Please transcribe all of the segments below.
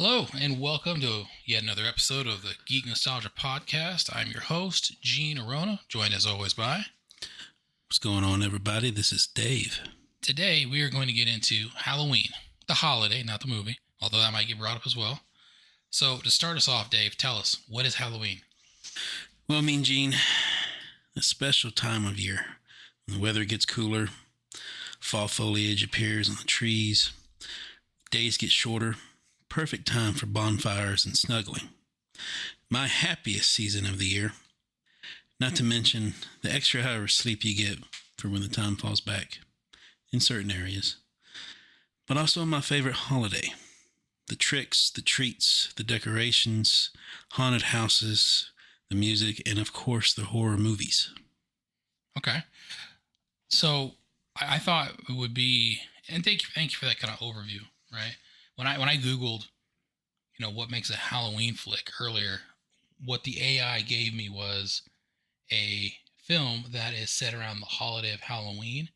Hello, and welcome to yet another episode of the Geek Nostalgia Podcast. I'm your host, Gene Arona, joined as always by... What's going on, everybody? This is Dave. Today, we are going to get into Halloween, the holiday, not the movie, although that might get brought up as well. So, to start us off, Dave, tell us, what is Halloween? Well, Gene, a special time of year. When the weather gets cooler, fall foliage appears on the trees, days get shorter. Perfect time for bonfires and snuggling. My happiest season of the year. Not to mention the extra hour of sleep you get for when the time falls back in certain areas. But also my favorite holiday. The tricks, the treats, the decorations, haunted houses, the music, and of course the horror movies. Okay. So I thought it would be, and thank you for that kind of overview, right? When I Googled, what makes a Halloween flick earlier, what the AI gave me was a film that is set around the holiday of Halloween,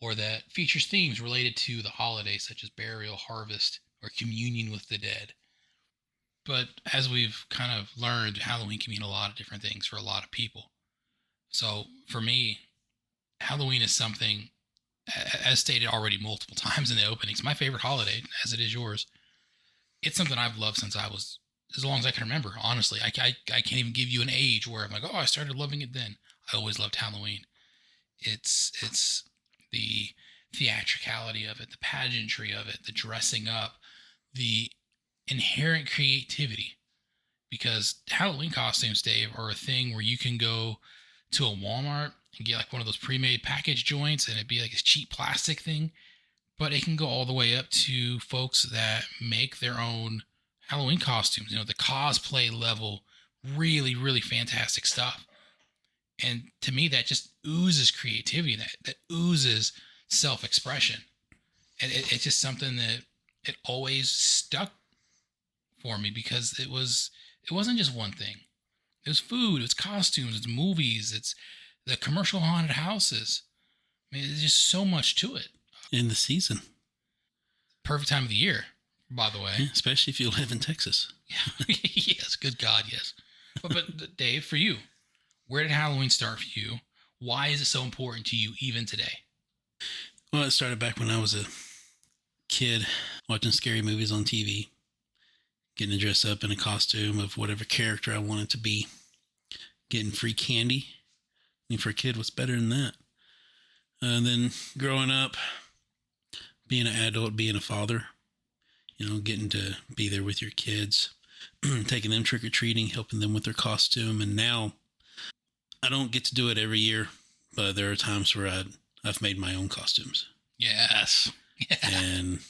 or that features themes related to the holiday, such as burial, harvest, or communion with the dead. But as we've kind of learned, Halloween can mean a lot of different things for a lot of people. So for me, Halloween is something, as stated already multiple times in the openings, my favorite holiday, as it is yours. It's something I've loved since I was, as long as I can remember, honestly. I can't even give you an age where I'm like, oh, I started loving it then. I always loved Halloween. It's the theatricality of it, the pageantry of it, the dressing up, the inherent creativity. Because Halloween costumes, Dave, are a thing where you can go to a Walmart and get like one of those pre-made package joints, and it'd be like a cheap plastic thing. But it can go all the way up to folks that make their own Halloween costumes. The cosplay level, really, really fantastic stuff. And to me, that just oozes creativity. That oozes self-expression. And it's just something that it always stuck for me, because it wasn't just one thing. It was food, it's costumes, it's movies, it's the commercial haunted houses. I mean, there's just so much to it. In the season. Perfect time of the year, by the way. Yeah, especially if you live in Texas. Yes, good God, yes. But Dave, for you, where did Halloween start for you? Why is it so important to you even today? Well, it started back when I was a kid watching scary movies on TV, getting to dress up in a costume of whatever character I wanted to be, getting free candy. I mean, for a kid, what's better than that? And then growing up, being an adult, being a father, getting to be there with your kids, taking them trick-or-treating, helping them with their costume. And now I don't get to do it every year, but there are times where I've made my own costumes. Yes. Yeah. And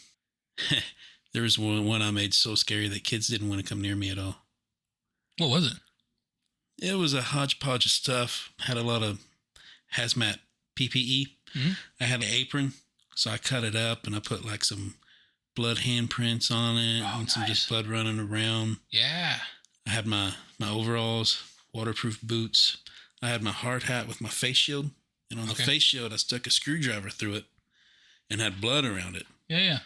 there was one I made so scary that kids didn't want to come near me at all. What was it? It was a hodgepodge of stuff. Had a lot of hazmat PPE. Mm-hmm. I had an apron, so I cut it up and I put like some blood handprints on it and some just blood running around. Yeah. I had my overalls, waterproof boots. I had my hard hat with my face shield. And on the face shield, I stuck a screwdriver through it and had blood around it. Yeah.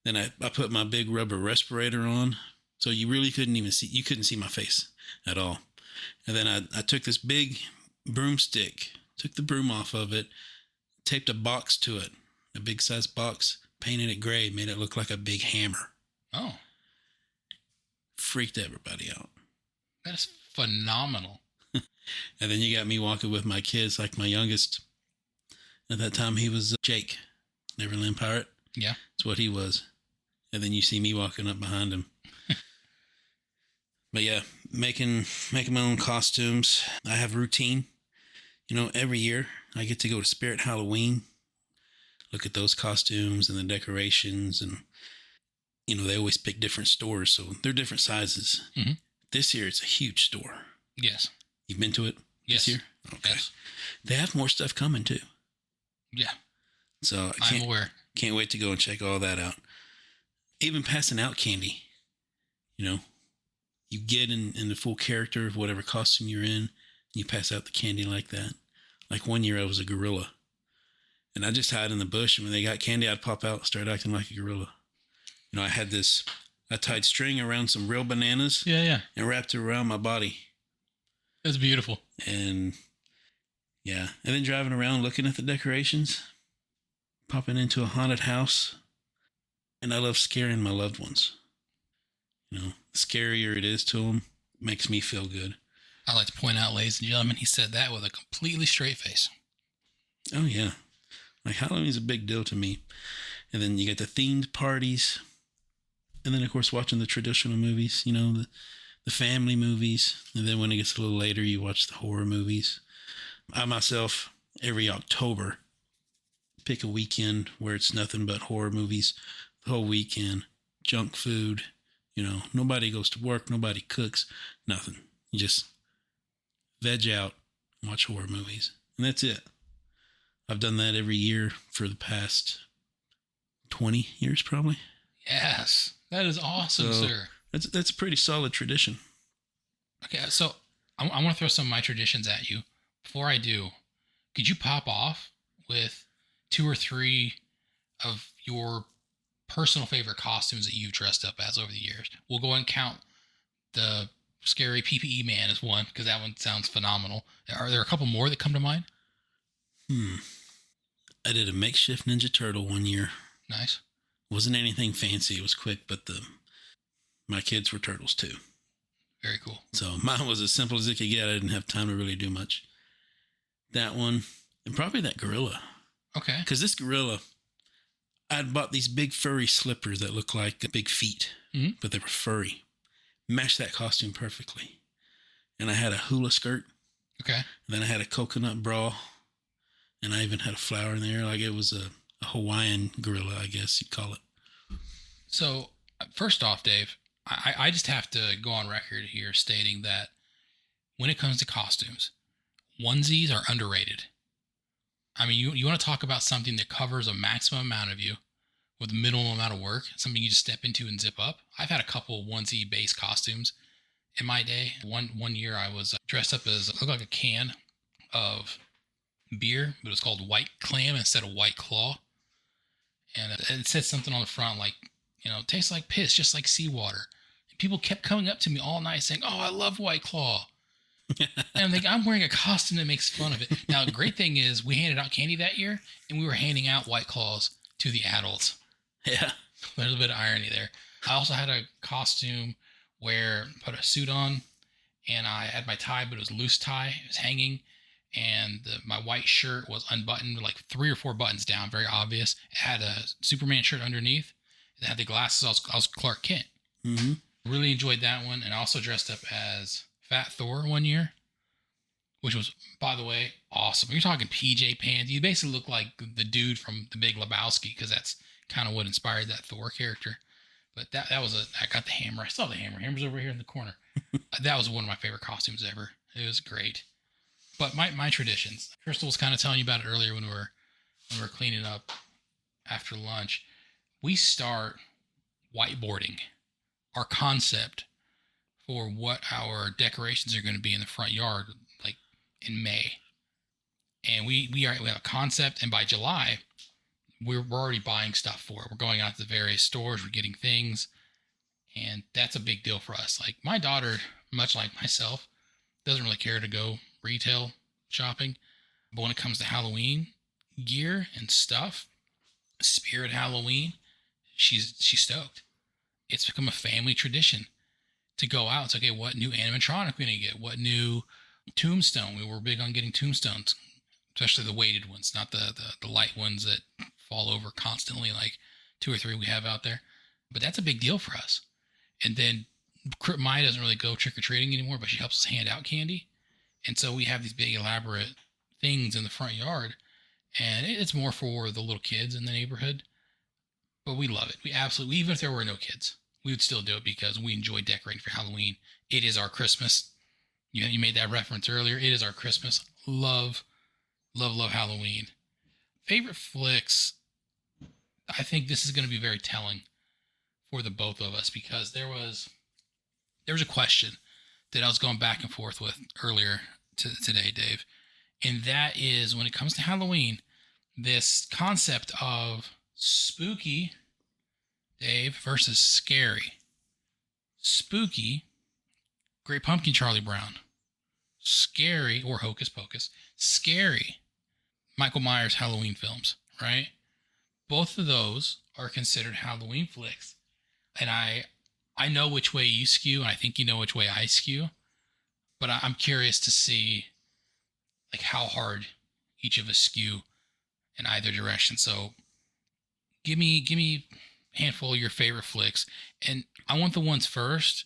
Then I put my big rubber respirator on, so you really couldn't see my face at all. And then I took this big broomstick, took the broom off of it, taped a box to it, a big size box, painted it gray, made it look like a big hammer. Oh. Freaked everybody out. That is phenomenal. And then you got me walking with my kids, like my youngest. At that time, he was Jake, Neverland Pirate. Yeah. That's what he was. And then you see me walking up behind him. But yeah, making my own costumes. I have routine. Every year I get to go to Spirit Halloween, look at those costumes and the decorations, and they always pick different stores, so they're different sizes. Mm-hmm. This year it's a huge store. Yes. You've been to it this year? Okay. Yes. They have more stuff coming too. Yeah. So I'm aware. Can't wait to go and check all that out. Even passing out candy. You get in the full character of whatever costume you're in. You pass out the candy like that. Like one year I was a gorilla. And I just hide in the bush, and when they got candy, I'd pop out and start acting like a gorilla. I had this I tied string around some real bananas Yeah. and wrapped it around my body. It's beautiful. And yeah, and then driving around looking at the decorations, popping into a haunted house. And I love scaring my loved ones. You know, the scarier it is to them, makes me feel good. I'd like to point out, ladies and gentlemen, he said that with a completely straight face. Oh, yeah. Like, Halloween's a big deal to me. And then you get the themed parties. And then, of course, watching the traditional movies, you know, the family movies. And then when it gets a little later, you watch the horror movies. I myself, every October, pick a weekend where it's nothing but horror movies the whole weekend. Junk food, you know, nobody goes to work, nobody cooks, nothing. You just veg out, watch horror movies, and that's it. I've done that every year for the past 20 years, probably. Yes, that is awesome, sir. That's a pretty solid tradition. Okay, so I want to throw some of my traditions at you. Before I do, could you pop off with 2 or 3 of your personal favorite costumes that you've dressed up as over the years? We'll go and count the scary PPE man as one, because that one sounds phenomenal. Are there a couple more that come to mind? I did a makeshift Ninja Turtle one year. Nice. Wasn't anything fancy. It was quick, but my kids were turtles too. Very cool. So mine was as simple as it could get. I didn't have time to really do much. That one, and probably that gorilla. Okay. Because this gorilla, I'd bought these big furry slippers that look like big feet, but they were furry. Matched that costume perfectly. And I had a hula skirt. Okay. And then I had a coconut bra. And I even had a flower in there. Like it was a Hawaiian gorilla, I guess you'd call it. So, first off, Dave, I just have to go on record here stating that when it comes to costumes, onesies are underrated. I mean, you want to talk about something that covers a maximum amount of you with minimal amount of work, something you just step into and zip up. I've had a couple onesie-based costumes in my day. One year I was dressed up as, it looked like a can of beer, but it was called White Clam instead of White Claw. And it said something on the front like, you know, tastes like piss, just like seawater. And people kept coming up to me all night saying, "Oh, I love White Claw." And I'm thinking, I'm wearing a costume that makes fun of it. Now, the great thing is we handed out candy that year, and we were handing out White Claws to the adults. Yeah. There's a bit of irony there. I also had a costume where I put a suit on, and I had my tie, but it was a loose tie. It was hanging, and my white shirt was unbuttoned, like 3 or 4 buttons down, very obvious. It had a Superman shirt underneath. It had the glasses. I was Clark Kent. Mm-hmm. Really enjoyed that one, and I also dressed up as Fat Thor one year, which was, by the way, awesome. You're talking PJ pants. You basically look like the dude from The Big Lebowski, because that's kind of what inspired that Thor character. But that was I got the hammer. I saw the hammer. Hammer's over here in the corner. That was one of my favorite costumes ever. It was great. But my traditions. Crystal was kind of telling you about it earlier when we were cleaning up after lunch. We start whiteboarding our concept for what our decorations are going to be in the front yard, like in May. And we have a concept, and by July, we're already buying stuff for it. We're going out to the various stores, we're getting things, and that's a big deal for us. Like my daughter, much like myself, doesn't really care to go retail shopping, but when it comes to Halloween gear and stuff, Spirit Halloween, she's stoked. It's become a family tradition to go out. It's okay, what new animatronic we're gonna get? What new tombstone? We were big on getting tombstones, especially the weighted ones, not the light ones that fall over constantly, like 2 or 3 we have out there. But that's a big deal for us. And then Maya doesn't really go trick-or-treating anymore, but she helps us hand out candy. And so we have these big elaborate things in the front yard, and it's more for the little kids in the neighborhood. But we love it. We absolutely, even if there were no kids, we would still do it because we enjoy decorating for Halloween. It is our Christmas. You made that reference earlier. It is our Christmas. Love Halloween. Favorite flicks. I think this is going to be very telling for the both of us, because there was a question that I was going back and forth with earlier today, Dave. And that is, when it comes to Halloween, this concept of spooky, Dave, versus scary. spooky, Great Pumpkin, Charlie Brown, scary, or Hocus Pocus, scary, Michael Myers Halloween films, right? Both of those are considered Halloween flicks. And I know which way you skew, and I think you know which way I skew. But I'm curious to see like how hard each of us skew in either direction. So give me a handful of your favorite flicks, and I want the ones first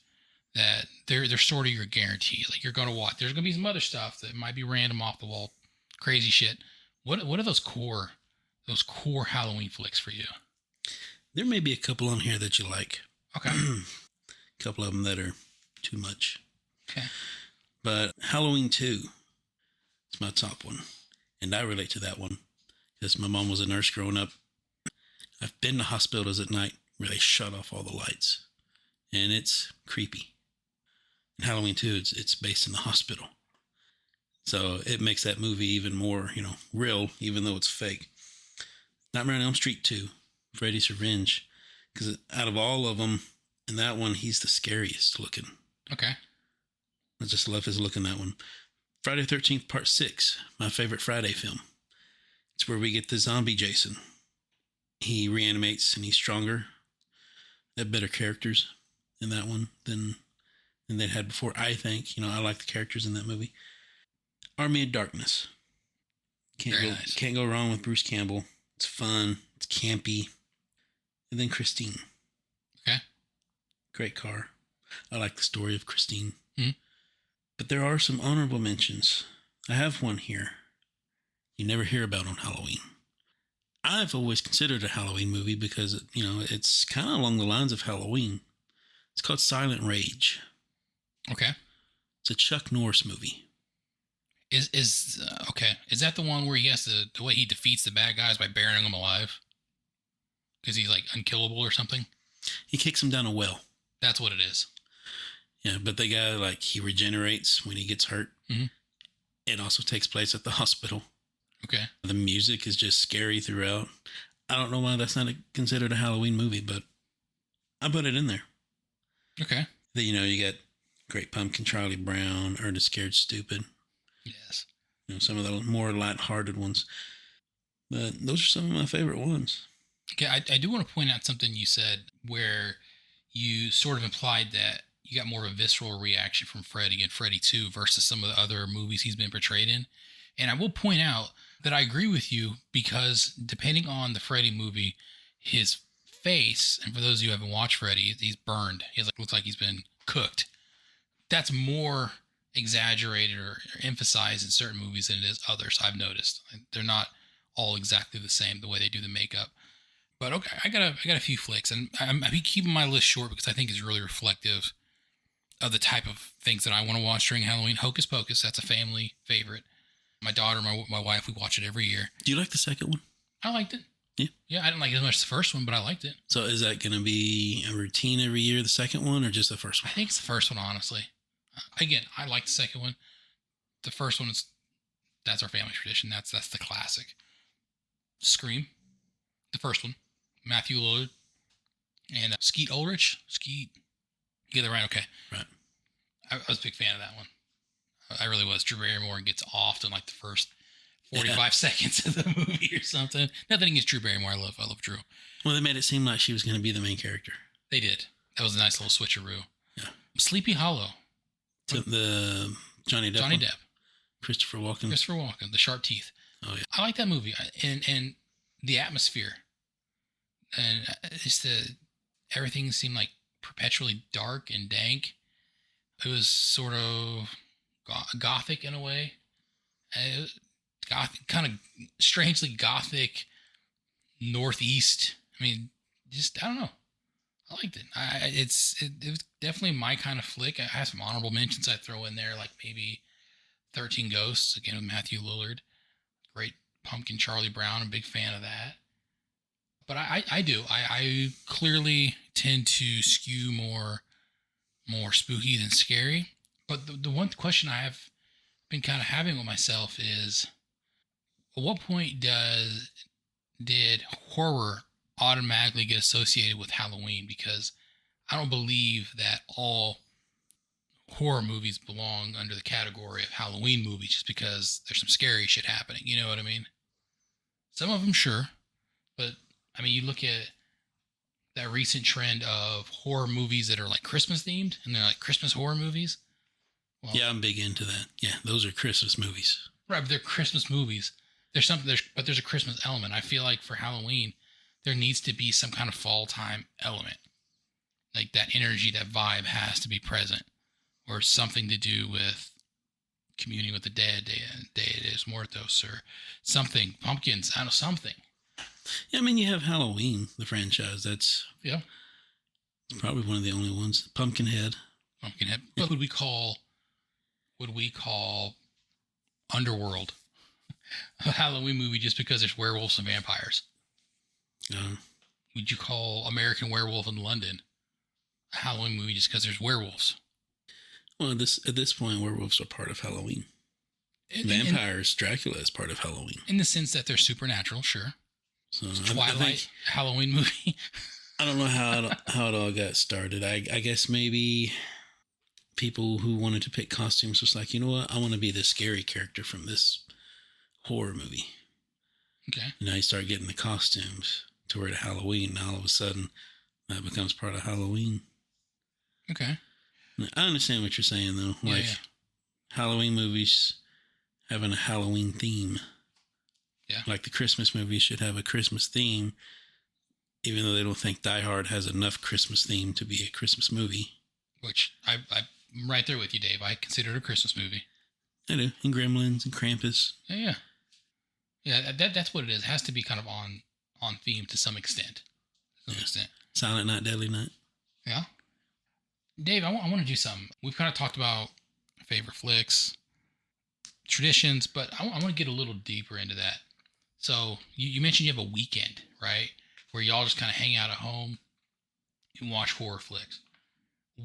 that they're sort of your guarantee. Like you're gonna watch. There's gonna be some other stuff that might be random off the wall, crazy shit. What are those core Halloween flicks for you? There may be a couple on here that you like. Okay. A couple of them that are too much. Okay. But Halloween 2 is my top one. And I relate to that one because my mom was a nurse growing up. I've been to hospitals at night where they shut off all the lights. And it's creepy. And Halloween 2, it's based in the hospital. So it makes that movie even more, real, even though it's fake. Nightmare on Elm Street 2, Freddy's Revenge. Because out of all of them, in that one, he's the scariest looking. Okay. I just love his look in that one. Friday the 13th, Part 6, my favorite Friday film. It's where we get the zombie Jason. He reanimates and he's stronger. They have better characters in that one than they had before, I think. I like the characters in that movie. Army of Darkness. Can't go wrong with Bruce Campbell. It's fun. It's campy. And then Christine. Okay. Great car. I like the story of Christine. Mm-hmm. But there are some honorable mentions. I have one here you never hear about on Halloween. I've always considered a Halloween movie because, it's kind of along the lines of Halloween. It's called Silent Rage. Okay. It's a Chuck Norris movie. Okay. Is that the one where he has the way he defeats the bad guys by burying them alive? Because he's like unkillable or something? He kicks them down a well. That's what it is. Yeah, but the guy, he regenerates when he gets hurt. Mm-hmm. It also takes place at the hospital. Okay. The music is just scary throughout. I don't know why that's not considered a Halloween movie, but I put it in there. Okay. Then, you got Great Pumpkin, Charlie Brown, Ernest Scared Stupid. Yes. Some of the more lighthearted ones. But those are some of my favorite ones. Okay, I do want to point out something you said where you sort of implied that you got more of a visceral reaction from Freddy in Freddy 2 versus some of the other movies he's been portrayed in. And I will point out that I agree with you because depending on the Freddy movie, his face, and for those of you who haven't watched Freddy, he's burned. He looks like he's been cooked. That's more exaggerated or emphasized in certain movies than it is others, I've noticed. They're not all exactly the same, the way they do the makeup. But okay, I got a few flicks, and I'm keeping my list short because I think it's really reflective of the type of things that I want to watch during Halloween. Hocus Pocus, that's a family favorite. My daughter, my wife, we watch it every year. Do you like the second one? I liked it. Yeah. Yeah, I didn't like it as much as the first one, but I liked it. So is that going to be a routine every year, the second one, or just the first one? I think it's the first one, honestly. Again, I like the second one. The first one that's our family tradition. That's the classic. Scream, the first one. Matthew Lillard and Skeet Ulrich. Skeet. You get that right? Okay. Right. I was a big fan of that one. I really was. Drew Barrymore gets off in like the first 45 seconds of the movie or something. Nothing against Drew Barrymore. I love Drew. Well, they made it seem like she was going to be the main character. They did. That was a nice little switcheroo. Yeah. Sleepy Hollow. To the Johnny Depp. Johnny Depp. Christopher Walken. The sharp teeth. Oh, yeah. I like that movie. And the atmosphere. And just everything seemed like perpetually dark and dank. It was sort of gothic in a way. Kind of strangely gothic northeast. I mean, just I don't know. I liked it. It was definitely my kind of flick. I have some honorable mentions I'd throw in there, like maybe 13 Ghosts again with Matthew Lillard. Great Pumpkin, Charlie Brown. I'm a big fan of that. But I clearly tend to skew more spooky than scary. But the one question I have been kind of having with myself is, at what point did horror automatically get associated with Halloween? Because I don't believe that all horror movies belong under the category of Halloween movies just because there's some scary shit happening. You know what I mean? Some of them, sure, but I mean, you look at that recent trend of horror movies that are like Christmas themed, and they're like Christmas horror movies. Well, Yeah, I'm big into that. Yeah, those are Christmas movies. right, but they're Christmas movies. There's a Christmas element. I feel like for Halloween, there needs to be some kind of fall time element, like that energy, that vibe has to be present, or something to do with communing with the dead, Day de los Muertos, or something, pumpkins, I don't know, something. Yeah, I mean, you have Halloween, the franchise. That's Yeah, probably one of the only ones. Pumpkinhead. Pumpkinhead. What would we call Underworld a Halloween movie just because there's werewolves and vampires? Um, Would you call American Werewolf in London a Halloween movie just because there's werewolves? well, at this point, werewolves are part of Halloween. Vampires, Dracula is part of Halloween. In the sense that they're supernatural, sure. So Twilight Halloween movie. I don't know how it all got started. I guess maybe people who wanted to pick costumes was like, you know what, I want to be the scary character from this horror movie. Okay. And now you start getting the costumes to wear to Halloween. And all of a sudden, that becomes part of Halloween. Okay. I understand what you're saying, though. Like, Yeah. Halloween movies having a Halloween theme. Yeah. Like the Christmas movies should have a Christmas theme, even though they don't think Die Hard has enough Christmas theme to be a Christmas movie. Which I'm right there with you, Dave. I consider it a Christmas movie. I do. And Gremlins and Krampus. Yeah. Yeah, that's what it is. It has to be kind of on theme to some extent. Silent Night, Deadly Night. Yeah. Dave, I want to do something. We've kind of talked about favorite flicks, traditions, but I want to get a little deeper into that. So you mentioned you have a weekend, right? Where y'all just kind of hang out at home and watch horror flicks.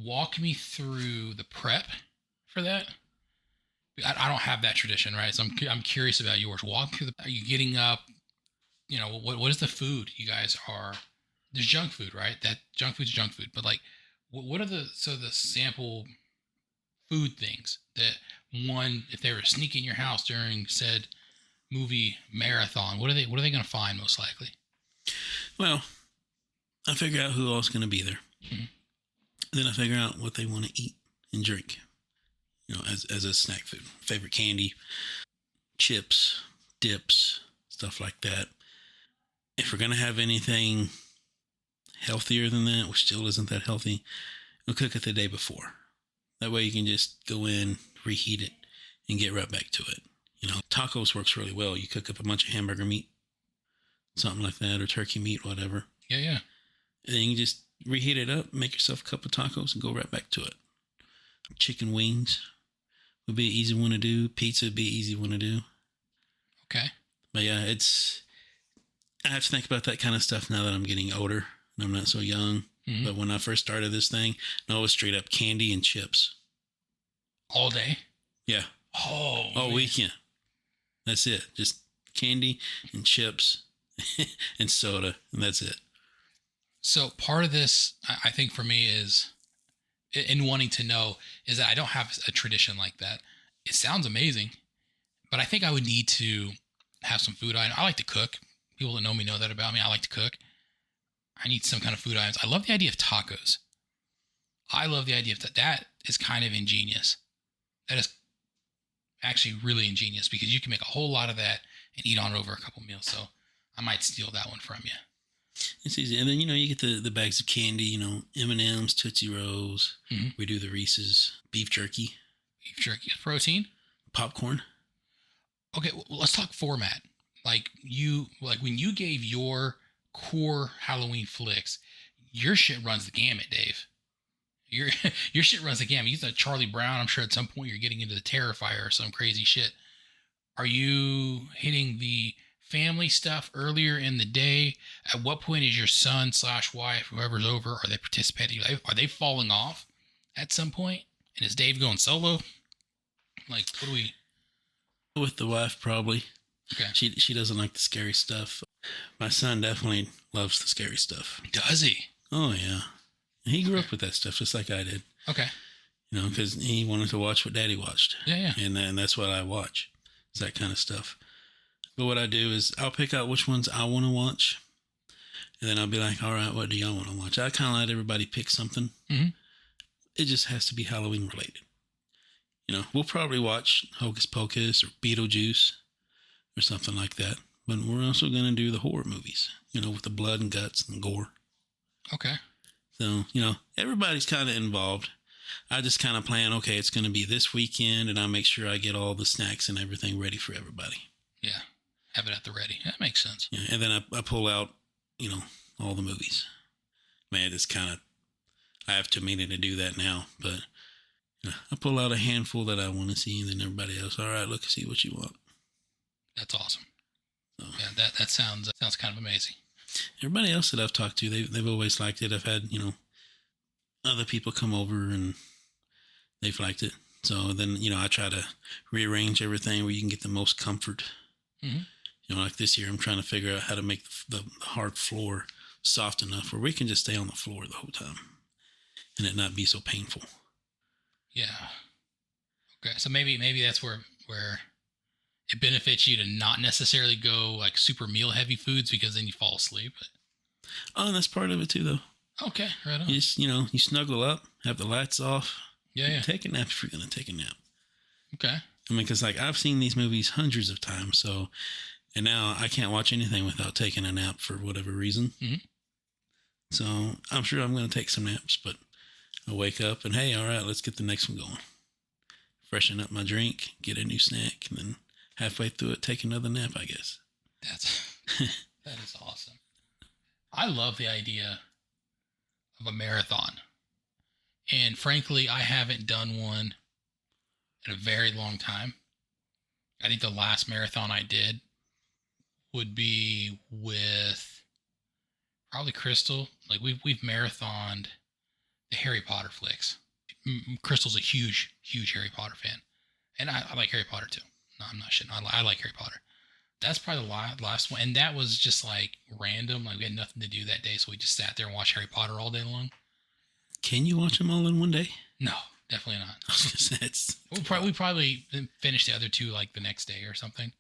Walk me through the prep for that. I don't have that tradition, right? So I'm curious about yours. Walk through are you getting up? You know, what is the food you guys are? There's junk food, right? That junk food's junk food, but like, what are the sample food things that one, if they were to sneak in your house during said movie marathon, what are they going to find most likely? Well, I figure out who all's going to be there. Mm-hmm. Then I figure out what they want to eat and drink, you know, as a snack food. Favorite candy, chips, dips, stuff like that. If we're going to have anything healthier than that, which still isn't that healthy, we'll cook it the day before. That way you can just go in, reheat it, and get right back to it. You know, tacos works really well. You cook up a bunch of hamburger meat, something like that, or turkey meat, whatever. Yeah. And then you can just reheat it up, make yourself a couple of tacos, and go right back to it. Chicken wings would be an easy one to do. Pizza would be an easy one to do. Okay. But yeah, I have to think about that kind of stuff now that I'm getting older and I'm not so young. Mm-hmm. But when I first started this thing, no, it was straight up candy and chips. All day? Yeah. All weekend. That's it. Just candy and chips and soda, and that's it. So part of this, I think for me is, in wanting to know, is that I don't have a tradition like that. It sounds amazing, but I think I would need to have some food items. I like to cook. People that know me know that about me. I like to cook. I need some kind of food items. I love the idea of tacos. I love the idea of that. That is kind of ingenious. That is actually really ingenious because you can make a whole lot of that and eat on it over a couple meals. So I might steal that one from you. It's easy. And then, you get the bags of candy, M&M's, Tootsie Rolls. Mm-hmm. We do the Reese's, beef jerky. Beef jerky is protein. Popcorn. Okay, well, let's talk format. Like when you gave your core Halloween flicks, your shit runs the gamut, Dave. Your shit runs the gamut. You said Charlie Brown. I'm sure at some point you're getting into the Terrifier or some crazy shit. Are you hitting the family stuff earlier in the day? At what point is your son / wife, whoever's over, are they participating? Are they falling off at some point? And is Dave going solo? Like, what do we? With the wife, probably. Okay. She doesn't like the scary stuff. My son definitely loves the scary stuff. Does he? Oh, yeah. He grew up with that stuff just like I did. Okay. You know, because he wanted to watch what Daddy watched. Yeah. And that's what I watch. It's that kind of stuff. But what I do is I'll pick out which ones I want to watch. And then I'll be like, all right, what do y'all want to watch? I kind of let everybody pick something. Mm-hmm. It just has to be Halloween related. You know, we'll probably watch Hocus Pocus or Beetlejuice or something like that. But we're also going to do the horror movies, you know, with the blood and guts and gore. Okay. So, you know, everybody's kind of involved. I just kind of plan, okay, it's going to be this weekend, and I make sure I get all the snacks and everything ready for everybody. Yeah. Have it at the ready. That makes sense. Yeah, and then I pull out, you know, all the movies. Man, it's kind of, I have to mean to do that now, but you know, I pull out a handful that I want to see, and then everybody else, all right, look, see what you want. That's awesome. So, yeah, that sounds kind of amazing. Everybody else that I've talked to, they've always liked it. I've had, you know, other people come over and they've liked it. So then, you know, I try to rearrange everything where you can get the most comfort. Mm-hmm. You know, like this year, I'm trying to figure out how to make the hard floor soft enough where we can just stay on the floor the whole time and it not be so painful. Yeah. Okay. So maybe that's where it benefits you to not necessarily go like super meal heavy foods because then you fall asleep. Oh, and that's part of it too, though. Okay. Right on. You just, you know, you snuggle up, have the lights off. Yeah. Take a nap if you're going to take a nap. Okay. I mean, because like I've seen these movies hundreds of times, so, and now I can't watch anything without taking a nap for whatever reason. Mm-hmm. So I'm sure I'm going to take some naps, but I'll wake up and, hey, all right, let's get the next one going. Freshen up my drink, get a new snack, and then halfway through it, take another nap, I guess. That is awesome. I love the idea of a marathon. And frankly, I haven't done one in a very long time. I think the last marathon I did would be with probably Crystal. Like we've marathoned the Harry Potter flicks. Crystal's a huge Harry Potter fan. And I like Harry Potter too. No, I'm not shitting. I like Harry Potter. That's probably the last one. And that was just like random. Like we had nothing to do that day. So we just sat there and watched Harry Potter all day long. Can you watch them all in one day? No, definitely not. We probably finished the other two like the next day or something.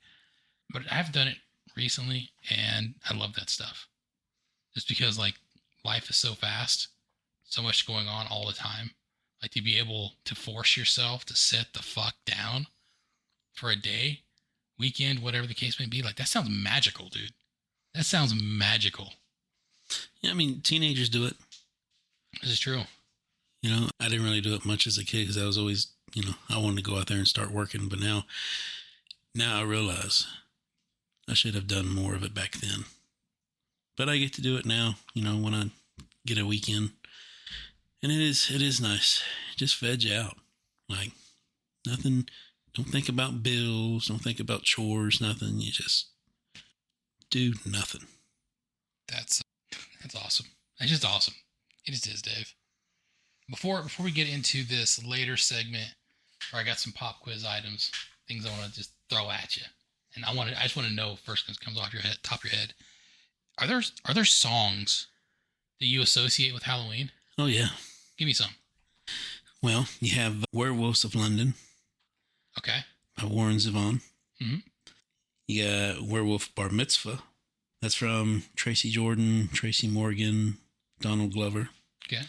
But I have done it recently and I love that stuff. Just because like life is so fast, so much going on all the time. Like to be able to force yourself to sit the fuck down for a day, weekend, whatever the case may be, like that sounds magical, dude. That sounds magical. Yeah, I mean, teenagers do it. This is true. You know, I didn't really do it much as a kid because I was always, you know, I wanted to go out there and start working. But now I realize I should have done more of it back then. But I get to do it now, you know, when I get a weekend. And it is nice. Just veg out. Like nothing, don't think about bills, don't think about chores, nothing. You just do nothing. That's awesome. That's just awesome. It just is, Dave. Before we get into this later segment, where I got some pop quiz items, things I want to just throw at you, and I just want to know first, because it comes off your head, top of your head. Are there songs that you associate with Halloween? Oh yeah. Give me some. Well, you have Werewolves of London. Okay. By Warren Zevon. Mm-hmm. You got Werewolf Bar Mitzvah. That's from Tracy Jordan, Tracy Morgan, Donald Glover. Okay.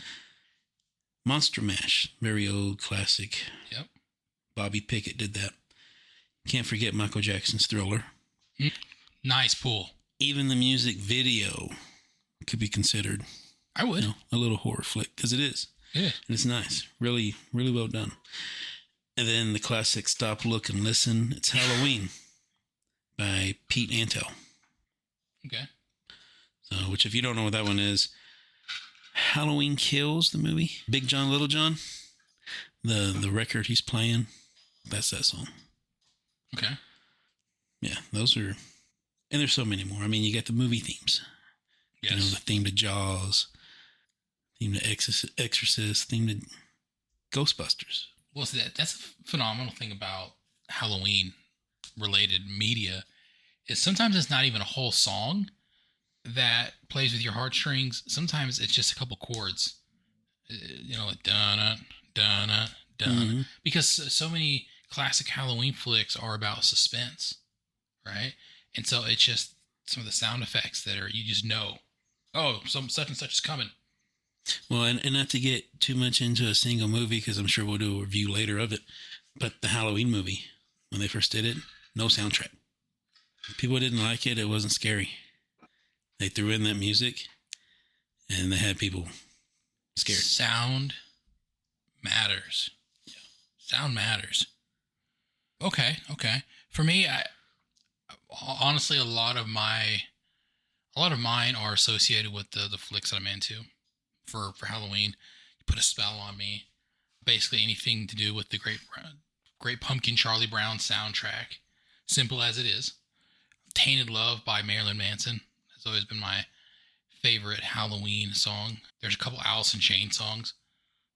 Monster Mash, very old classic. Yep. Bobby Pickett did that. Can't forget Michael Jackson's Thriller. Nice pull. Even the music video could be considered, I would, you know, a little horror flick, because it is. Yeah. And it's nice. Really, really well done. And then the classic Stop, Look, and Listen. It's Halloween by Pete Antel. Okay. So, which if you don't know what that one is, Halloween Kills, the movie. Big John, Little John. The record he's playing, that's that song. Okay. Yeah, those are, and there's so many more. I mean, you got the movie themes. Yes. You know, the theme to Jaws, theme to Exorcist, theme to Ghostbusters. Well, so that's a phenomenal thing about Halloween-related media is sometimes it's not even a whole song that plays with your heartstrings. Sometimes it's just a couple chords Like dun dun dun, Hmm. because so many classic Halloween flicks are about suspense, right? And so it's just some of the sound effects that are, you just know, oh, some such and such is coming. Well, and not to get too much into a single movie, because I'm sure we'll do a review later of it, but the Halloween movie, when they first did it, no soundtrack. People didn't like it. It wasn't scary. They threw in that music, and they had people scared. Sound matters. Sound matters. Okay, okay. For me, I honestly, a lot of mine are associated with the flicks that I'm into. For Halloween, you put a spell on me. Basically, anything to do with the Great Pumpkin Charlie Brown soundtrack. Simple as it is. Tainted Love by Marilyn Manson has always been my favorite Halloween song. There's a couple Alice in Chains songs.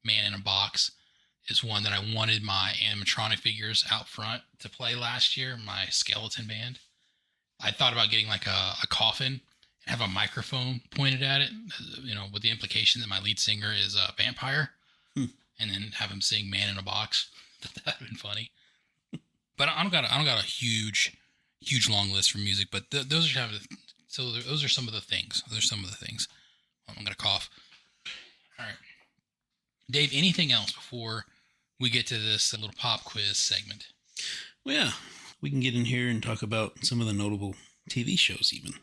Man in a Box is one that I wanted my animatronic figures out front to play last year, my skeleton band. I thought about getting like a coffin and have a microphone pointed at it, with the implication that my lead singer is a vampire, Hmm. and then have him sing "Man in a Box." That'd been funny. But I don't got a huge long list for music. But those are those are some of the things. Those are some of the things. I'm gonna cough. All right, Dave. Anything else before we get to this little pop quiz segment? Well, yeah, we can get in here and talk about some of the notable TV shows, even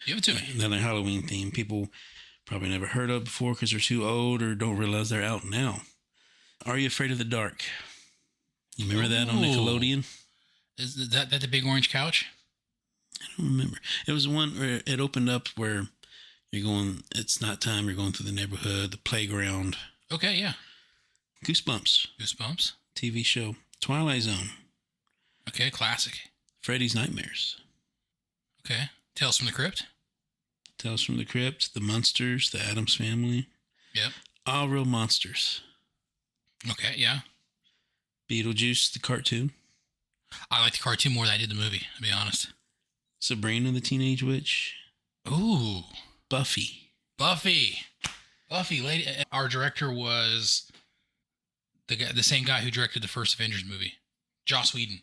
Give it to me. that are Halloween themed. People probably never heard of before because they're too old or don't realize they're out now. Are You Afraid of the Dark? You remember that on Ooh. Nickelodeon? Is that the big orange couch? I don't remember. It was one where it opened up where you're going, it's not time, you're going through the neighborhood, the playground. Okay, yeah. Goosebumps, Goosebumps. TV show. Twilight Zone, Okay, classic. Freddy's Nightmares, Okay, Tales from the Crypt. Tales from the Crypt, The Munsters, The Addams Family, Yep. All Real Monsters, Okay, yeah. Beetlejuice, the cartoon, I like the cartoon more than I did the movie, to be honest. Sabrina the Teenage Witch, Ooh, Buffy. Buffy. Buffy, lady. Our director was the same guy who directed the first Avengers movie, Joss Whedon.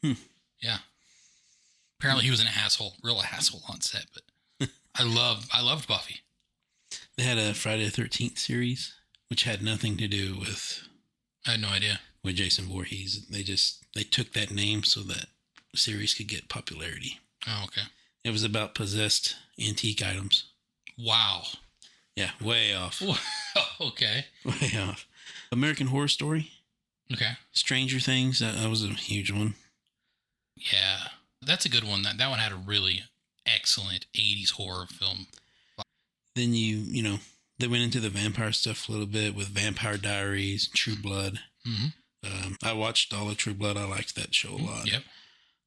Hmm. Yeah. Apparently, he was an asshole, real asshole on set. But I loved Buffy. They had a Friday the 13th series, which had nothing to do I had no idea. with Jason Voorhees. They took that name so that the series could get popularity. Oh, okay. It was about possessed antique items. Wow. Yeah, way off. Okay. Way off. American Horror Story, Okay. Stranger Things, that was a huge one. Yeah, that's a good one. That one had a really excellent '80s horror film. Then they went into the vampire stuff a little bit with Vampire Diaries, True Blood. Mm-hmm. I watched all of True Blood. I liked that show a lot. Yep.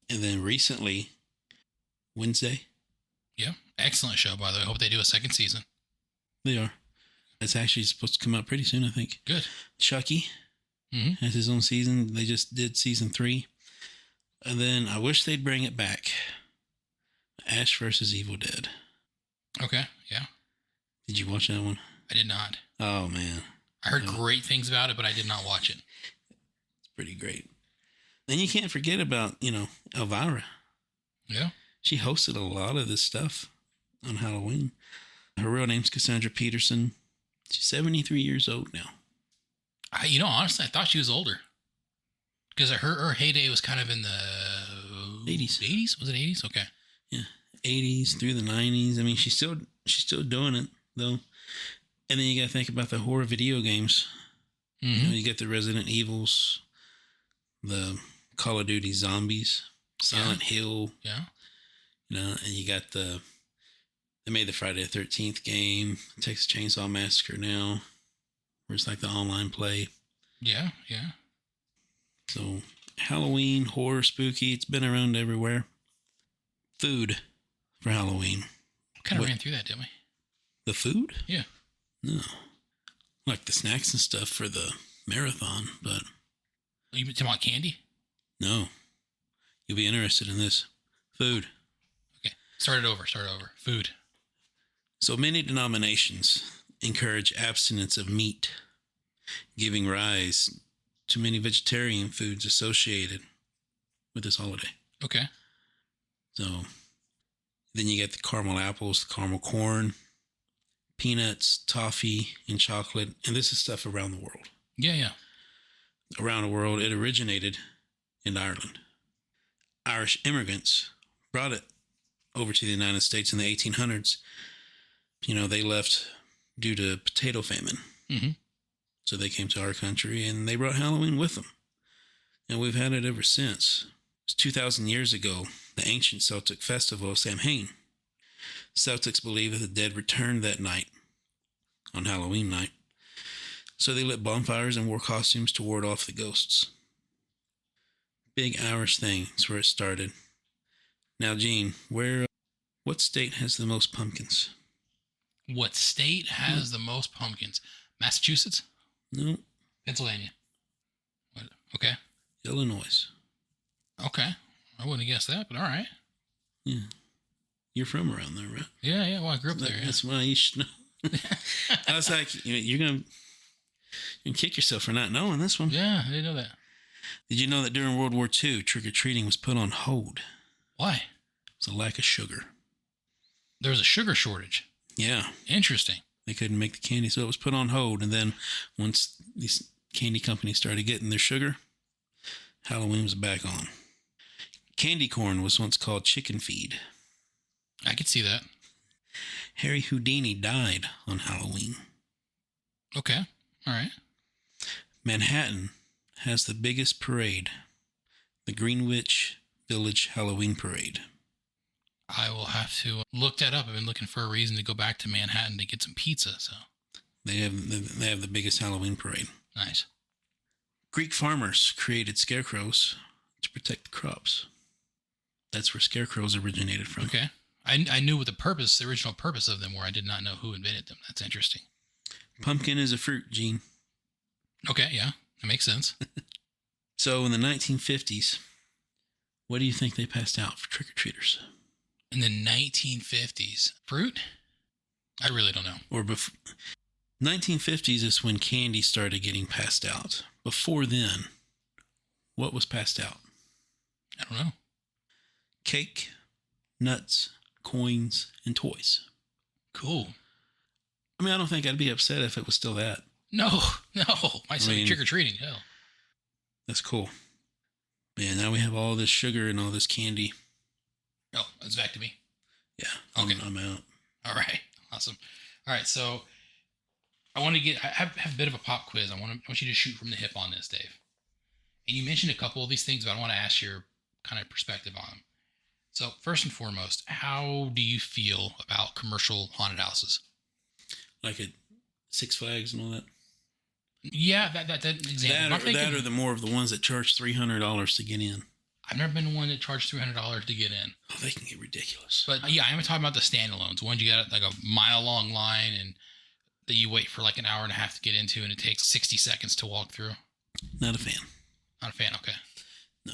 And then recently, Wednesday, Yeah. Excellent show, by the way. Hope they do a second season. they are. It's actually supposed to come out pretty soon, I think. Good. Chucky Mm-hmm. has his own season. They just did season 3. And then I wish they'd bring it back. Ash versus Evil Dead. Okay. Yeah. Did you watch that one? I did not. Oh, man. I heard Oh. great things about it, but I did not watch it. It's pretty great. And you can't forget about, Elvira. Yeah. She hosted a lot of this stuff on Halloween. Her real name's Cassandra Peterson. She's 73 years old now. Honestly, I thought she was older. Because her heyday was kind of in the 80s. 80s? Was it 80s? Okay. 80s through the 90s. I mean, she's still doing it though. And then you got to think about the horror video games. Mm-hmm. You get the Resident Evils, the Call of Duty Zombies, Silent Hill. Yeah. And you got they made the Friday the 13th game, Texas Chainsaw Massacre now, where it's like the online play. Yeah. Yeah. So Halloween, horror, spooky, it's been around everywhere. Food for Halloween. Kind of What? ran through that, didn't we? The food? Yeah. No. Like the snacks and stuff for the marathon, but You talking about candy? no. You'll be interested in this. Food. Okay. Start it over. Food. So many denominations encourage abstinence of meat, giving rise to many vegetarian foods associated with this holiday. Okay. So then you get the caramel apples, the caramel corn, peanuts, toffee, and chocolate. And this is stuff around the world. Yeah. Around the world, it originated in Ireland. Irish immigrants brought it over to the United States in the 1800s. They left due to potato famine. Mm-hmm. So they came to our country and they brought Halloween with them. And we've had it ever since. It's 2,000 years ago, the ancient Celtic festival of Samhain. Celtics believe that the dead returned that night, on Halloween night. So they lit bonfires and wore costumes to ward off the ghosts. Big Irish thing is where it started. Now, Gene, what state has the most pumpkins? What state has the most pumpkins? Massachusetts? No. Pennsylvania? What? Okay. Illinois. Okay. I wouldn't have guessed that, but all right. Yeah. You're from around there, right? Yeah. Well, I grew up there. That's why you should know. I was like, you're going to kick yourself for not knowing this one. Yeah, I didn't know that. Did you know that during World War II, trick-or-treating was put on hold? Why? It was a lack of sugar. There was a sugar shortage. Yeah. Interesting. They couldn't make the candy, so it was put on hold. And then once these candy companies started getting their sugar, Halloween was back on. Candy corn was once called chicken feed. I could see that. Harry Houdini died on Halloween. Okay. All right. Manhattan has the biggest parade, the Greenwich Village Halloween Parade. I will have to look that up. I've been looking for a reason to go back to Manhattan to get some pizza. So They have the biggest Halloween parade. nice. Greek farmers created scarecrows to protect the crops. That's where scarecrows originated from. Okay. I knew what the original purpose of them were. I did not know who invented them. That's interesting. Pumpkin is a fruit, Gene. Okay. Yeah. That makes sense. So in the 1950s, what do you think they passed out for trick-or-treaters? In the 1950s, fruit? I really don't know. Or 1950s is when candy started getting passed out. Before then, what was passed out? I don't know. Cake, nuts, coins, and toys. Cool. I mean, I don't think I'd be upset if it was still that. No. I said trick or treating. Hell. That's cool. Man, now we have all this sugar and all this candy. Oh, it's back to me. Yeah. Okay. I'm out. All right. Awesome. All right. So I have a bit of a pop quiz. I want you to shoot from the hip on this, Dave. And you mentioned a couple of these things, but I want to ask your kind of perspective on them. So first and foremost, how do you feel about commercial haunted houses? Like at Six Flags and all that? Yeah, that example. That or the more of the ones that charge $300 to get in. I've never been one that charged $300 to get in. Oh, they can get ridiculous. But yeah, I'm talking about the standalones, ones you got like a mile-long line and that you wait for like an hour and a half to get into, and it takes 60 seconds to walk through. Not a fan. Not a fan. Okay. No.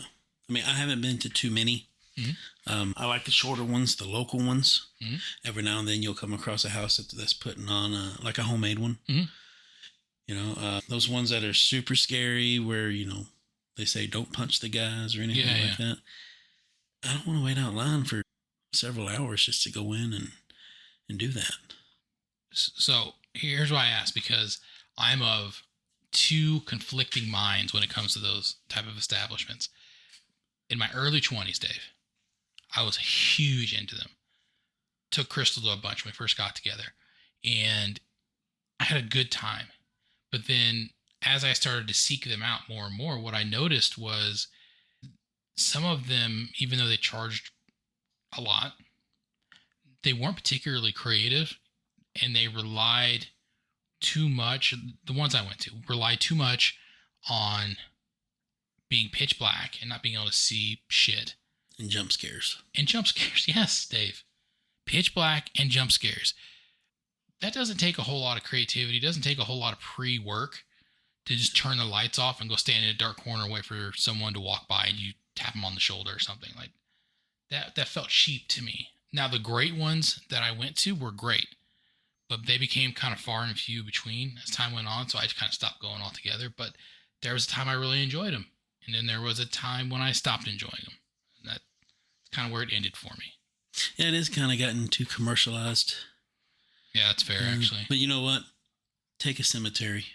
I mean, I haven't been to too many. Mm-hmm. I like the shorter ones, the local ones. Mm-hmm. Every now and then you'll come across a house that's putting on like a homemade one. Mm-hmm. Those ones that are super scary where, they say don't punch the guys or anything like that. I don't want to wait out line for several hours just to go in and do that. So here's why I asked, because I'm of two conflicting minds when it comes to those type of establishments. In my early 20s, Dave, I was huge into them. Took Crystal to a bunch when we first got together, and I had a good time. But then as I started to seek them out more and more, what I noticed was some of them, even though they charged a lot, they weren't particularly creative, and they relied too much. The ones I went to relied too much on being pitch black and not being able to see shit. And jump scares. And jump scares, yes, Dave. Pitch black and jump scares. That doesn't take a whole lot of creativity. It doesn't take a whole lot of pre-work to just turn the lights off and go stand in a dark corner and wait for someone to walk by and you tap them on the shoulder or something. Like that felt cheap to me. Now, the great ones that I went to were great, but they became kind of far and few between as time went on. So I just kind of stopped going altogether. But there was a time I really enjoyed them, and then there was a time when I stopped enjoying them. And that's kind of where it ended for me. Yeah, it is kind of gotten too commercialized. Yeah, that's fair, actually. But you know what? Take a cemetery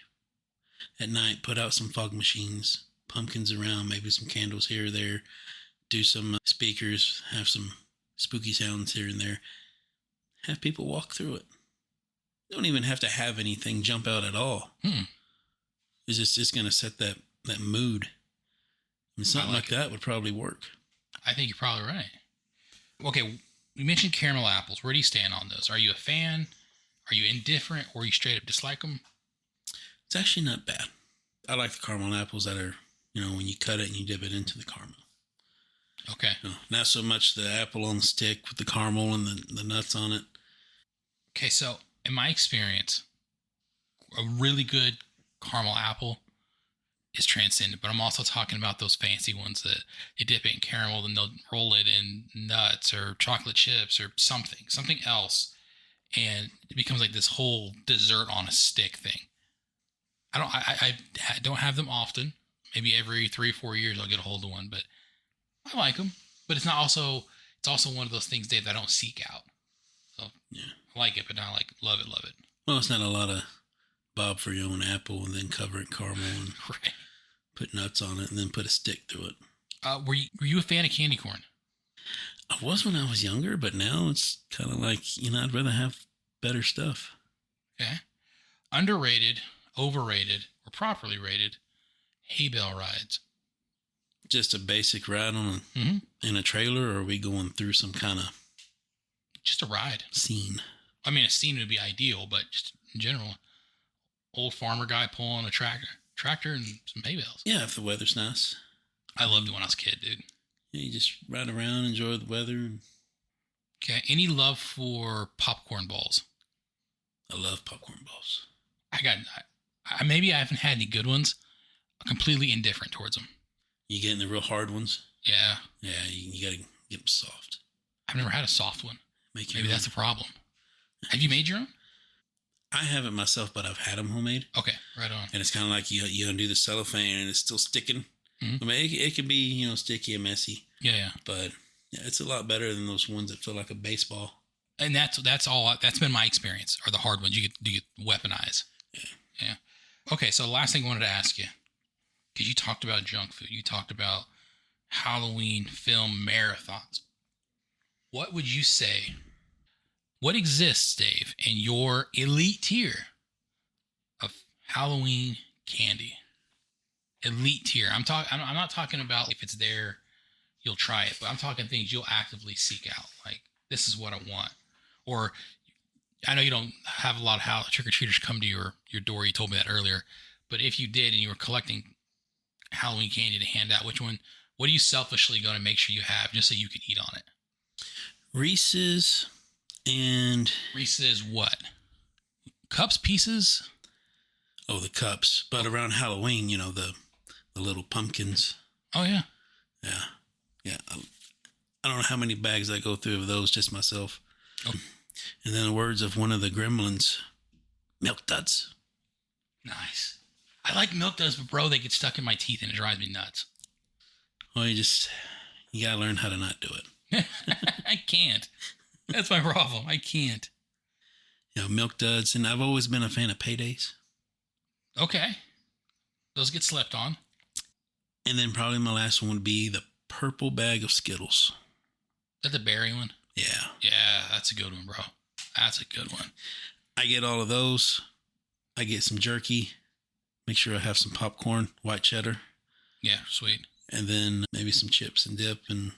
at night, put out some fog machines, pumpkins around, maybe some candles here or there, do some speakers, have some spooky sounds here and there. Have people walk through it. You don't even have to have anything jump out at all. It's just going to set that mood. And something like that would probably work. I think you're probably right. Okay, we mentioned caramel apples. Where do you stand on those? Are you a fan? Are you indifferent? Or you straight up dislike them? It's actually not bad. I like the caramel apples that are, when you cut it and you dip it into the caramel. Okay. Not so much the apple on the stick with the caramel and the nuts on it. Okay, so in my experience, a really good caramel apple is transcendent, but I'm also talking about those fancy ones that they dip it in caramel, then they'll roll it in nuts or chocolate chips or something else, and it becomes like this whole dessert on a stick thing. I don't have them often. Maybe every 3 or 4 years I'll get a hold of one, but I like them. But it's also one of those things, Dave, that I don't seek out. So yeah, I like it, but not like love it. Well, it's not a lot of bob for your own apple and then cover it caramel and right. Put nuts on it and then put a stick through it. Were you a fan of candy corn? I was when I was younger, but now it's kind of like, I'd rather have better stuff. Okay. Underrated, overrated, or properly rated hay bale rides. Just a basic ride on in a trailer, or are we going through some kind of just a ride scene? I mean, a scene would be ideal, but just in general, old farmer guy pulling a tractor and some hay bales. Yeah, if the weather's nice. I loved it when I was a kid, dude. Yeah, you just ride around, enjoy the weather. Okay, any love for popcorn balls? I love popcorn balls. Maybe I haven't had any good ones. I'm completely indifferent towards them. You getting the real hard ones? Yeah. Yeah, you got to get them soft. I've never had a soft one. Maybe that's the problem. Have you made your own? I haven't myself, but I've had them homemade. Okay, right on. And it's kind of like you undo the cellophane and it's still sticking. Mm-hmm. I mean, it can be, sticky and messy. Yeah. But yeah, it's a lot better than those ones that feel like a baseball. And that's been my experience, are the hard ones. You get weaponize. Yeah. Okay, so the last thing I wanted to ask you, because you talked about junk food, you talked about Halloween film marathons. What would you say? What exists, Dave, in your elite tier of Halloween candy? Elite tier. I'm not talking about if it's there, you'll try it, but I'm talking things you'll actively seek out. Like, this is what I want. Or I know you don't have a lot of trick-or-treaters come to your door. You told me that earlier. But if you did and you were collecting Halloween candy to hand out, what are you selfishly going to make sure you have just so you can eat on it? Reese's and... Reese's what? Cups, pieces? Oh, the cups. But around Halloween, the little pumpkins. Oh, yeah. Yeah. Yeah. I don't know how many bags I go through of those just myself. Oh. And then the words of one of the gremlins, Milk Duds. Nice. I like Milk Duds, but bro, they get stuck in my teeth and it drives me nuts. Well, you gotta learn how to not do it. I can't. That's my problem. I can't. Milk Duds, and I've always been a fan of Paydays. Okay. Those get slept on. And then probably my last one would be the purple bag of Skittles. Is that the berry one? Yeah. Yeah, that's a good one, bro. That's a good one. I get all of those. I get some jerky. Make sure I have some popcorn, white cheddar. Yeah, sweet. And then maybe some chips and dip and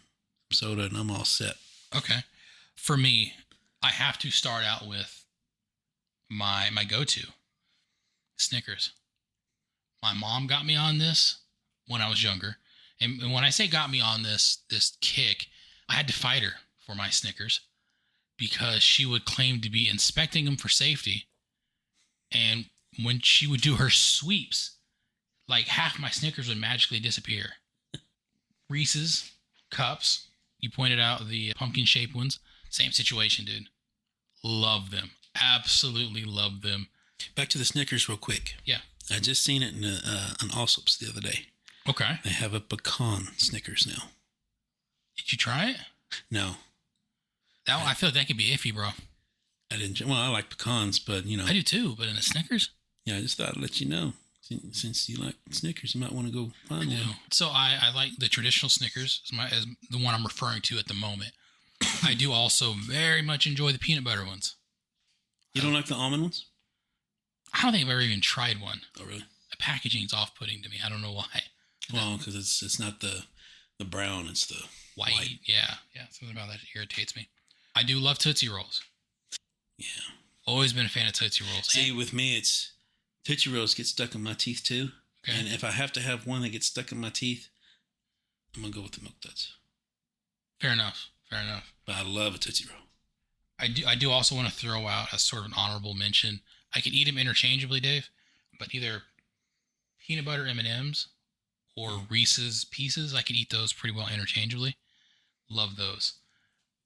soda, and I'm all set. Okay. For me, I have to start out with my go-to, Snickers. My mom got me on this when I was younger. And when I say got me on this kick, I had to fight her for my Snickers because she would claim to be inspecting them for safety. And when she would do her sweeps, like half my Snickers would magically disappear. Reese's Cups, you pointed out the pumpkin shaped ones. Same situation, dude. Love them. Absolutely love them. Back to the Snickers real quick. Yeah. I just seen it in an Allsops the other day. Okay. They have a pecan Snickers now. Did you try it? No, That one, I feel like that could be iffy, bro. I didn't. Well, I like pecans, but I do too, but in a Snickers? yeah, I just thought I'd let you know. Since you like Snickers, you might want to go find one. So I like the traditional Snickers as the one I'm referring to at the moment. I do also very much enjoy the peanut butter ones. You don't like the almond ones? I don't think I've ever even tried one. Oh, really? The packaging's off-putting to me. I don't know why. Well, because it's not the brown, it's the White. Yeah. Something about that irritates me. I do love Tootsie Rolls. Yeah. Always been a fan of Tootsie Rolls. See, with me, it's Tootsie Rolls get stuck in my teeth too. Okay. And if I have to have one that gets stuck in my teeth, I'm gonna go with the Milk Duds. Fair enough. But I love a Tootsie Roll. I do also want to throw out as sort of an honorable mention. I could eat them interchangeably, Dave, but either peanut butter M&Ms or Reese's Pieces, I could eat those pretty well interchangeably. Love those.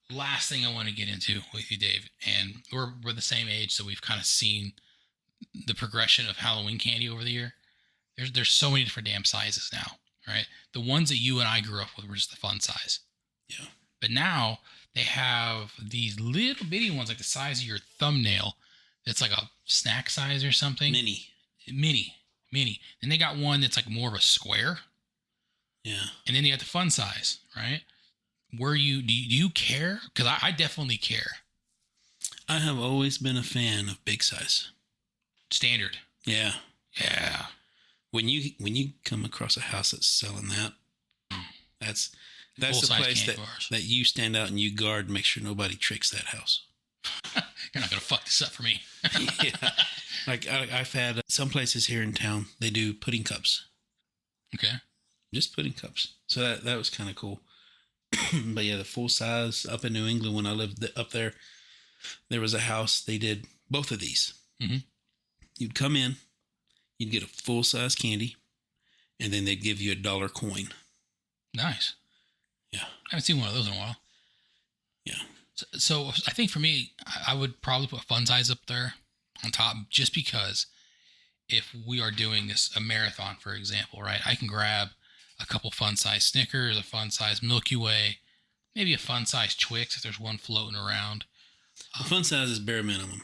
Last thing I want to get into with you, Dave, and we're the same age, so we've kind of seen the progression of Halloween candy over the year. There's so many different damn sizes now, right? The ones that you and I grew up with were just the fun size. Yeah. But now they have these little bitty ones like the size of your thumbnail. That's like a snack size or something. Mini. Then they got one that's like more of a square. Yeah. And then you got the fun size, right? Do you care? Because I definitely care. I have always been a fan of big size. Standard. Yeah. Yeah. When you come across a house that's selling that, that's the Full-size place candy bars. that you stand out and you guard and make sure nobody tricks that house. You're not going to fuck this up for me. Yeah. Like I've had some places here in town, they do pudding cups. Okay. Just pudding cups. So that was kind of cool. But yeah, the full size up in New England when I lived up there was a house, they did both of these. Mm-hmm. You'd come in, you'd get a full size candy, and then they'd give you $1 coin. Nice. Yeah. I haven't seen one of those in a while. Yeah. So I think for me, I would probably put fun size up there on top just because if we are doing a marathon, for example, right, I can grab a couple fun size Snickers, a fun size Milky Way, maybe a fun size Twix if there's one floating around. The fun size is bare minimum.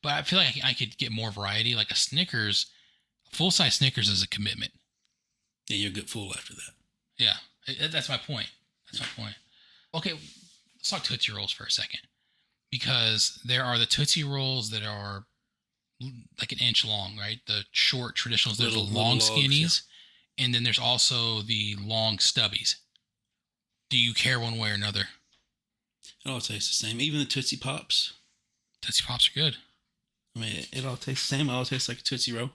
But I feel like I could get more variety. Like a full size Snickers is a commitment. Yeah, you'll get full after that. Yeah, that's my point. Okay, let's talk Tootsie Rolls for a second. Because there are the Tootsie Rolls that are like an inch long, right? The short traditionals. There's the long skinnies. Yeah. And then there's also the long stubbies. Do you care one way or another? It all tastes the same. Even the Tootsie Pops. Tootsie Pops are good. I mean, it all tastes the same. It all tastes like a Tootsie Roll.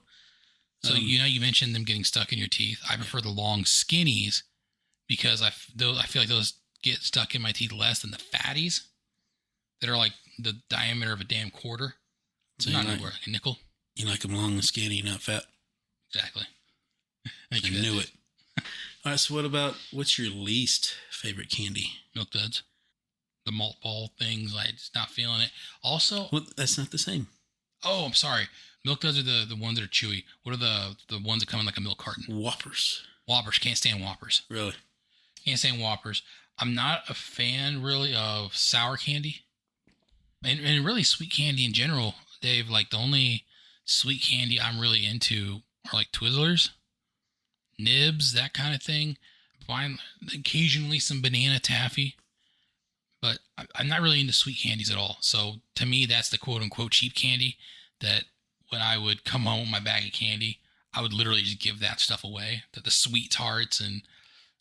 So, you mentioned them getting stuck in your teeth. I prefer the long skinnies because I feel like those get stuck in my teeth less than the fatties that are like the diameter of a damn quarter. So not like a nickel. You like them long and skinny, not fat. Exactly. I knew it. All right, so what's your least favorite candy? Milk Duds. The malt ball things, I just not feeling it. Also, well, that's not the same. Oh, I'm sorry. Milk Duds are the ones that are chewy. What are the ones that come in like a milk carton? Whoppers. Can't stand Whoppers. Really? Can't stand Whoppers. I'm not a fan really of sour candy. And really sweet candy in general, Dave. Like the only sweet candy I'm really into are like Twizzlers, Nibs, that kind of thing. Find occasionally some banana taffy. But I'm not really into sweet candies at all. So to me, that's the quote unquote cheap candy that when I would come home with my bag of candy, I would literally just give that stuff away. That the Sweet Tarts and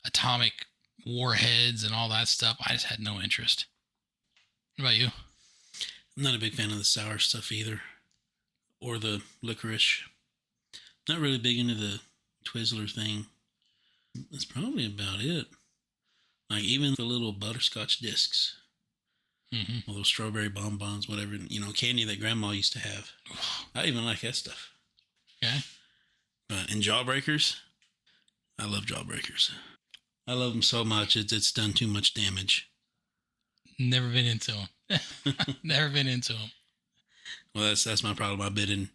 Atomic Warheads and all that stuff, I just had no interest. What about you? I'm not a big fan of the sour stuff either. Or the licorice. Not really big into the Twizzler thing. That's probably about it. Like even the little butterscotch discs. Mm-hmm. Or those strawberry bonbons, whatever, candy that grandma used to have. I even like that stuff. Okay. And Jawbreakers, I love Jawbreakers. I love them so much, it's done too much damage. Never been into them. Never been into them. Well, that's my problem. I've been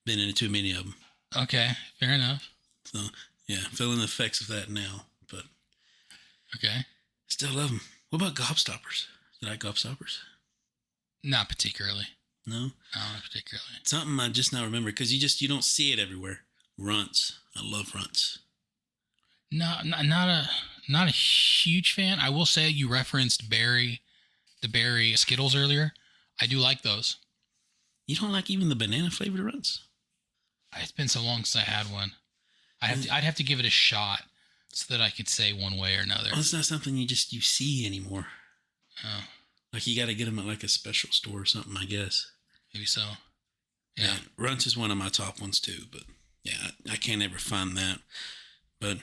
in too many of them. Okay, fair enough. So yeah, feeling the effects of that now, but Okay. still love them. What about Gobstoppers? You like Gobstoppers? Not particularly. No, Not particularly. something I just now remember because you don't see it everywhere. Runts. I love runts. Not a huge fan. I will say you referenced the berry Skittles earlier. I do like those. You don't like even the banana flavored runts? It's been so long since I had one. I'd have to give it a shot so that I could say one way or another. Well, it's not something you see anymore. Oh, Like you got to get them at like a special store or something, I guess. maybe so. Yeah. Runts is one of my top ones too, but yeah, I can't ever find that. But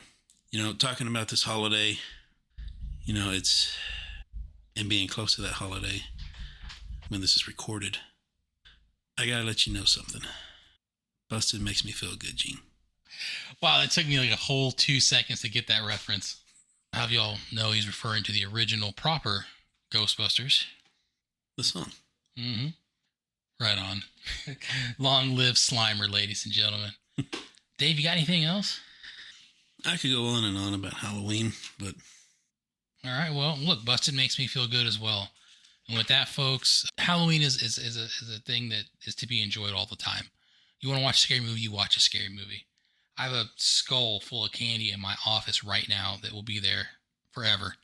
talking about this holiday, it's and being close to that holiday when this is recorded, I gotta let you know something. Busted makes me feel good, Gene. Wow, it took me like a whole 2 seconds to get that reference. I'll have y'all know he's referring to the original proper Ghostbusters. The song. Mm-hmm. Right on. Long live Slimer, ladies and gentlemen. Dave, you got anything else? I could go on and on about Halloween, but All right. Well, look, Busted makes me feel good as well. And with that, folks, Halloween is a thing that is to be enjoyed all the time. You want to watch a scary movie, you watch a scary movie. I have a skull full of candy in my office right now that will be there forever.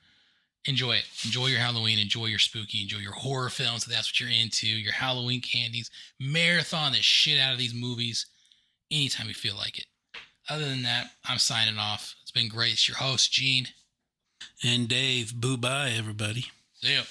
Enjoy it. Enjoy your Halloween. Enjoy your spooky. Enjoy your horror films if that's what you're into. Your Halloween candies. Marathon the shit out of these movies anytime you feel like it. Other than that, I'm signing off. It's been great. It's your host, Gene. and Dave, boo bye, everybody. See ya.